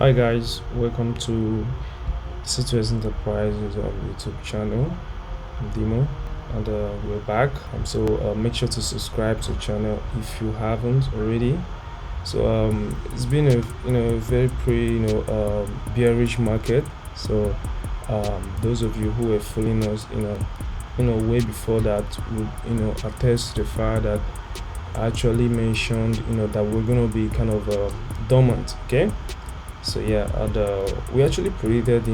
Hi guys, welcome to C2S Enterprises YouTube channel. I'm Dimo, and we're back. So make sure to subscribe to the channel if you haven't already. So it's been a very bearish market. So those of you who were following us way before that would attest to the fact that I actually mentioned that we're gonna be kind of dormant. Okay. So yeah, and we actually predicted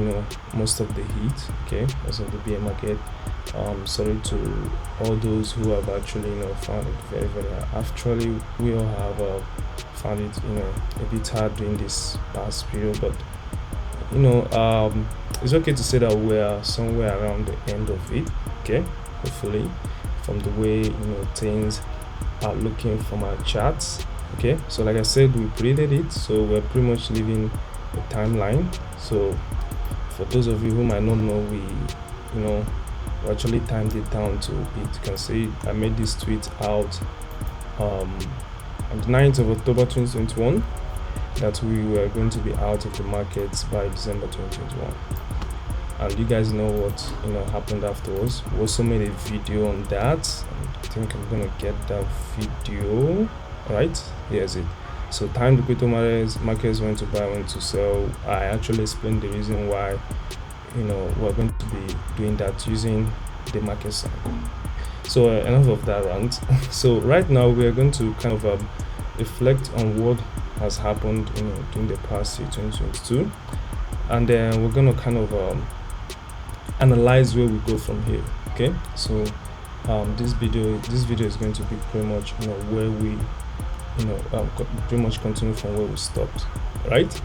most of the heat, okay, most of the bear market. Sorry to all those who have actually found it very actually we all have found it a bit hard during this past period, but it's okay to say that we are somewhere around the end of it, okay, hopefully, from the way things are looking from our charts. Okay, so like I said, we predicted it, so we're pretty much living a timeline. So for those of you who might not know, we actually timed it down to it. You can see I made this tweet out on the 9th of October 2021 that we were going to be out of the markets by December 2021. And you guys know what happened afterwards. We also made a video on that. I think I'm gonna get that video. Right, here's it. So time the crypto markets went to buy, went to sell. I actually explained the reason why we're going to be doing that using the market cycle. So enough of that rant. So right now we are going to kind of reflect on what has happened during the past year 2022, and then we're going to kind of analyze where we go from here. Okay, so this video is going to be pretty much where we pretty much continue from where we stopped. Right.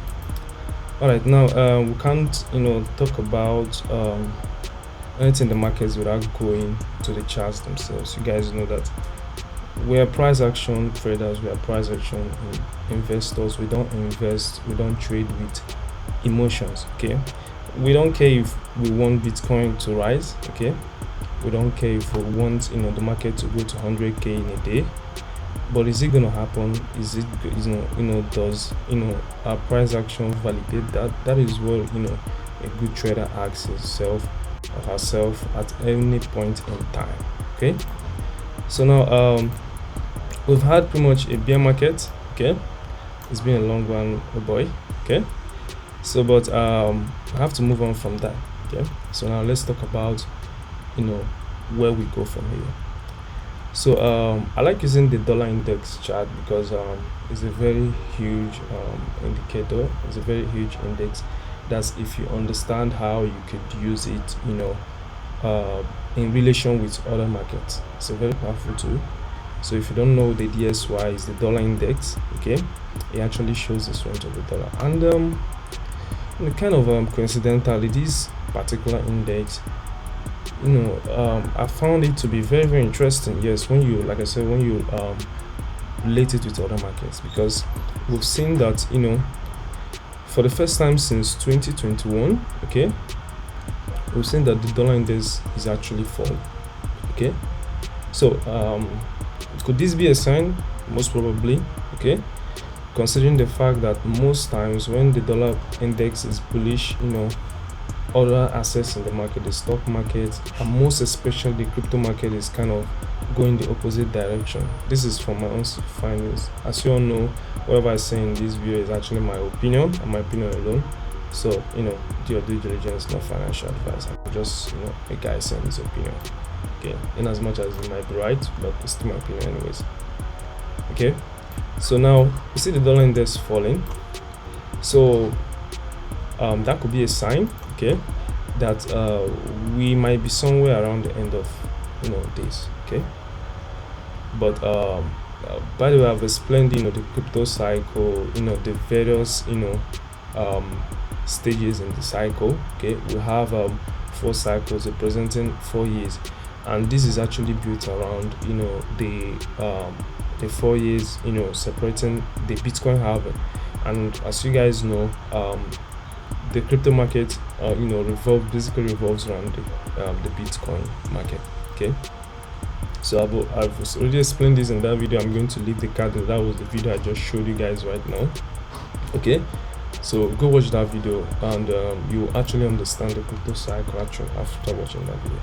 All right, now we can't talk about anything in the markets without going to the charts themselves. You guys know that we are price action traders, we are price action investors. We don't invest, we don't trade with emotions. Okay, we don't care if we want Bitcoin to rise. Okay, we don't care if we want the market to go to 100k in a day. But is it going to happen? Is it does our price action validate that? That is what a good trader asks himself or herself at any point in time. Okay, so now we've had pretty much a bear market. Okay, it's been a long one, oh boy. Okay, so but I have to move on from that. Okay, so now let's talk about where we go from here. So I like using the dollar index chart because it's a very huge indicator. It's a very huge index. That's if you understand how you could use it in relation with other markets. It's a very powerful tool. So if you don't know, the DSY is the dollar index. Okay, it actually shows the strength of the dollar, and kind of coincidentally, this particular index I found it to be very interesting. Yes, when you, like I said, when you relate it with other markets, because we've seen that for the first time since 2021, okay, we've seen that the dollar index is actually falling. Okay, so could this be a sign? Most probably. Okay, considering the fact that most times when the dollar index is bullish, other assets in the market, the stock market, and most especially the crypto market, is kind of going the opposite direction. This is from my own findings. As you all know, whatever I say in this video is actually my opinion and my opinion alone. So do your due diligence, not financial advice. I'm just a guy saying his opinion. Okay, in as much as it might be right, but it's still my opinion anyways. Okay, so now you see the dollar index falling. So that could be a sign, okay, that we might be somewhere around the end of this. Okay, but by the way, I've explained the crypto cycle, the various stages in the cycle. Okay, we have 4 cycles representing 4 years, and this is actually built around the 4 years separating the Bitcoin halving. And as you guys know, the crypto market basically revolves around the Bitcoin market. Okay, so I've already explained this in that video. I'm going to leave the card. That was the video I just showed you guys right now. Okay, So go watch that video, and you actually understand the crypto cycle actually after watching that video.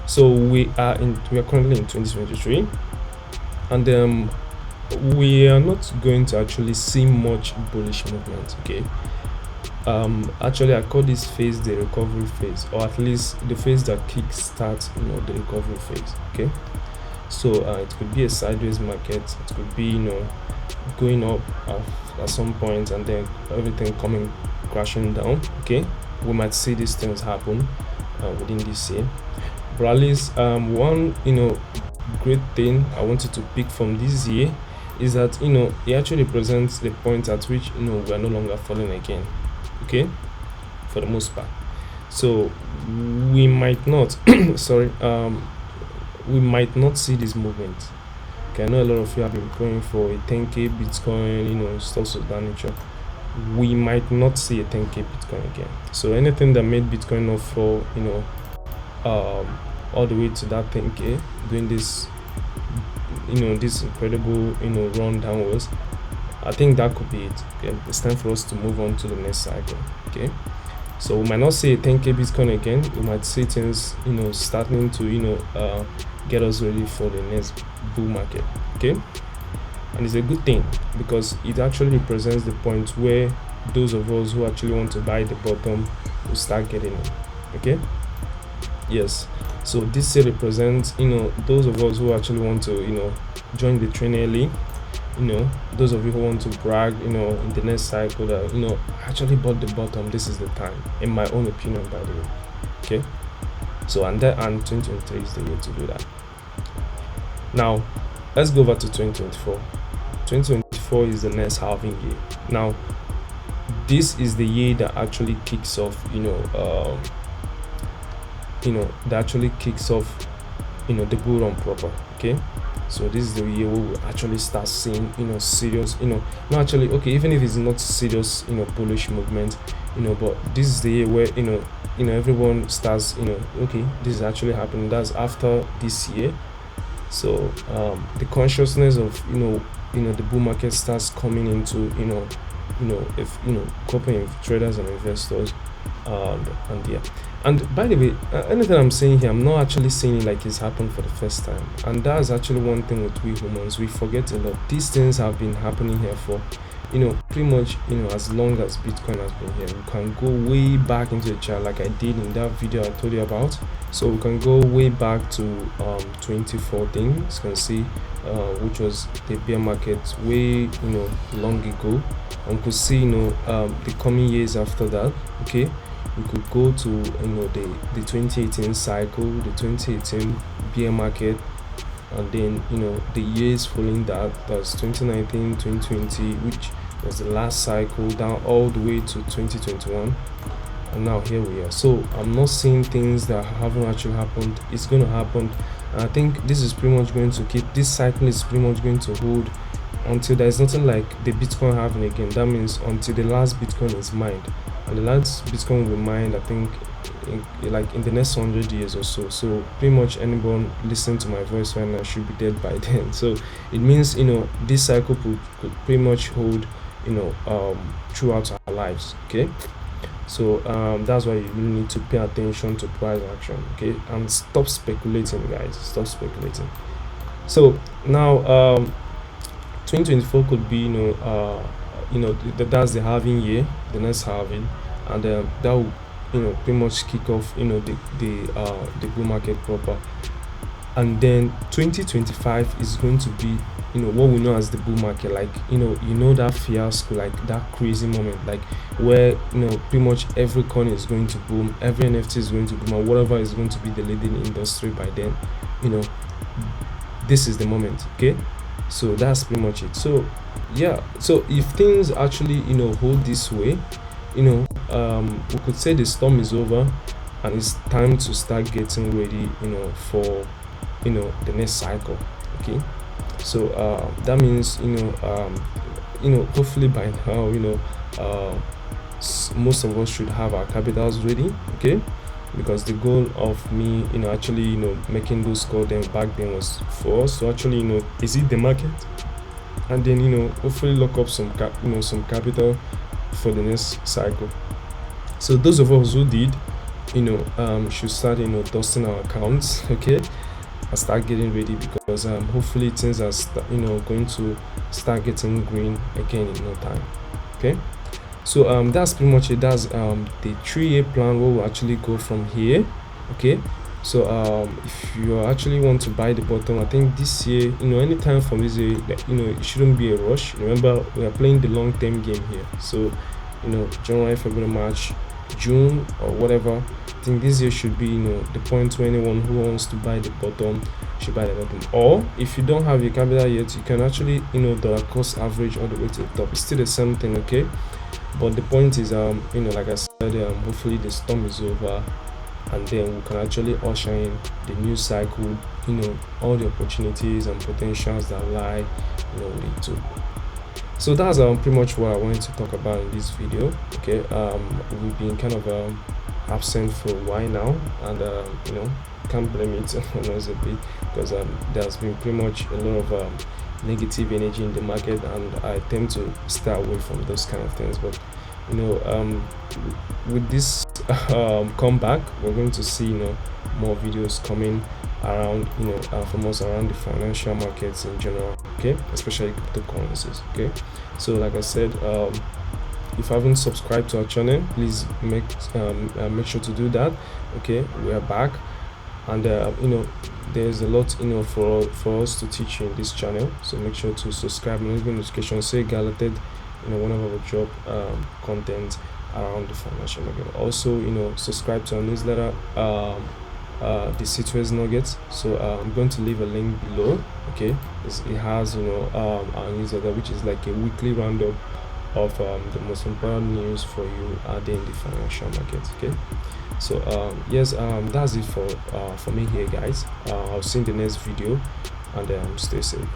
So we are currently in 2023, and we are not going to actually see much bullish movement. Okay, actually I call this phase the recovery phase, or at least the phase that kickstarts the recovery phase. Okay, so it could be a sideways market, it could be going up at some point and then everything coming crashing down. Okay, we might see these things happen within this year, but at least one great thing I wanted to pick from this year is that it actually represents the point at which we are no longer falling again. Okay, for the most part. So we might not sorry we might not see this movement. Okay, I know a lot of you have been praying for a 10k Bitcoin, stuff of that nature. We might not see a 10k Bitcoin again. So anything that made Bitcoin not fall, all the way to that 10k, doing this, this incredible, run downwards, I think that could be it. Okay, it's time for us to move on to the next cycle. Okay, so we might not see a 10k Bitcoin again. We might see things, starting to, get us ready for the next bull market. Okay, and it's a good thing because it actually represents the point where those of us who actually want to buy the bottom will start getting it. Okay, yes. So this year represents, those of us who actually want to, join the train early. Those of you who want to brag, in the next cycle that actually bought the bottom. This is the time, in my own opinion, by the way. Okay, so and 2023 is the year to do that. Now let's go over to 2024. 2024 is the next halving year. Now this is the year that actually kicks off that actually kicks off the bull run proper. Okay, so this is the year where we actually start seeing serious, not actually, okay, even if it's not serious bullish movement, but this is the year where everyone starts okay, this is actually happening. That's after this year. So the consciousness of the bull market starts coming into if corporate traders and investors, and yeah. And by the way, anything I'm saying here, I'm not actually saying it like it's happened for the first time. And that's actually one thing with we humans, we forget a lot. These things have been happening here for pretty much as long as Bitcoin has been here. We can go way back into the chart like I did in that video I told you about. So we can go way back to 2014, as you can see, which was the bear market way long ago, and we could see the coming years after that. Okay, we could go to the 2018 cycle, the 2018 bear market, and then the years following that's 2019, 2020, which was the last cycle, down all the way to 2021, and now here we are. So I'm not seeing things that haven't actually happened. It's going to happen, and I think this is pretty much going to keep, this cycle is pretty much going to hold until there's nothing like the Bitcoin halving again. That means until the last Bitcoin is mined, and the last Bitcoin will be mined, I think, in the next 100 years or so. So pretty much anyone listening to my voice right now should be dead by then. So it means this cycle could pretty much hold throughout our lives. Okay, so that's why you really need to pay attention to price action. Okay, and stop speculating, guys. Stop speculating. So now 2024 could be that's the halving year, the next halving, and that will pretty much kick off the bull market proper. And then 2025 is going to be what we know as the bull market, like that fiasco, like that crazy moment, like where pretty much every coin is going to boom, every NFT is going to boom, and whatever is going to be the leading industry by then. This is the moment. Okay, so that's pretty much it. So yeah, so if things actually hold this way, we could say the storm is over and it's time to start getting ready for the next cycle. Okay, so that means hopefully by now most of us should have our capitals ready. Okay, because the goal of me actually making those calls then back then was for us to actually exit the market, and then hopefully lock up some capital for the next cycle. So those of us who did, should start dusting our accounts, okay, and start getting ready, because hopefully things are going to start getting green again in no time. Okay, so that's pretty much it. That's the 3-year plan where we'll actually go from here. Okay, so if you actually want to buy the bottom, I think this year, anytime from this year, it shouldn't be a rush. Remember, we are playing the long-term game here. So January, February, March, June, or whatever, I think this year should be the point where anyone who wants to buy the bottom should buy the bottom. Or if you don't have your capital yet, you can actually dollar cost average all the way to the top. It's still the same thing, okay? But the point is, like I said, hopefully the storm is over, and then we can actually usher in the new cycle, all the opportunities and potentials that lie with it too. So that's pretty much what I wanted to talk about in this video. Okay, we've been kind of absent for a while now, and can't blame it on us a bit, because there's been pretty much a lot of negative energy in the market, and I tend to stay away from those kind of things. But with this comeback, we're going to see more videos coming around from us around the financial markets in general, okay, especially cryptocurrencies. Okay, so like I said, if you haven't subscribed to our channel, please make sure to do that. Okay, we are back, and there's a lot for us to teach you in this channel, so make sure to subscribe and leave notification so you get alerted whenever we drop content around the financial market. Also subscribe to our newsletter, the Situa's Nuggets. So I'm going to leave a link below. Okay, it has our newsletter, which is like a weekly roundup of the most important news for you in the financial market. Okay, so yes, that's it for me here, guys. I'll see you in the next video, and stay safe.